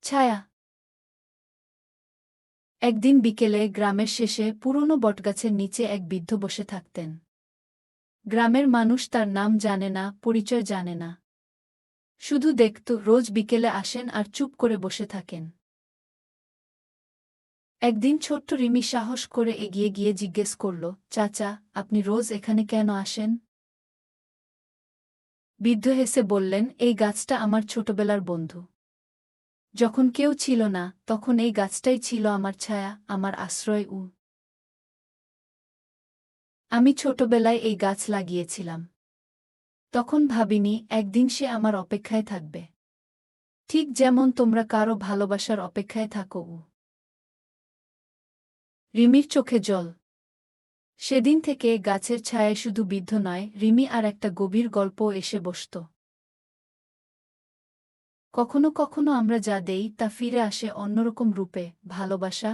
ছায়া। একদিন বিকেলে গ্রামের শেষে পুরনো বটগাছের নিচে এক বৃদ্ধ বসে থাকতেন। গ্রামের মানুষ তার নাম জানে না, পরিচয় জানে না। শুধু দেখত রোজ বিকেলে আসেন আর চুপ করে বসে থাকেন। একদিন ছোট্ট রিমি সাহস করে এগিয়ে গিয়ে জিজ্ঞেস করল, চাচা, আপনি রোজ এখানে কেন আসেন? বৃদ্ধ হেসে বললেন, এই গাছটা আমার ছোটবেলার বন্ধু। যখন কেউ ছিল না, তখন এই গাছটাই ছিল আমার ছায়া, আমার আশ্রয়। আমি ছোটবেলায় এই গাছ লাগিয়েছিলাম। তখন ভাবিনি একদিন সে আমার অপেক্ষায় থাকবে, ঠিক যেমন তোমরা কারো ভালোবাসার অপেক্ষায় থাকো। রিমির চোখে জল। সেদিন থেকে গাছের ছায়ায় শুধু বৃদ্ধ নয়, রিমি আর একটা গভীর গল্পও এসে বসত। কখনো কখনো আমরা যা দেই তা ফিরে আসে অন্যরকম রূপে, ভালোবাসা,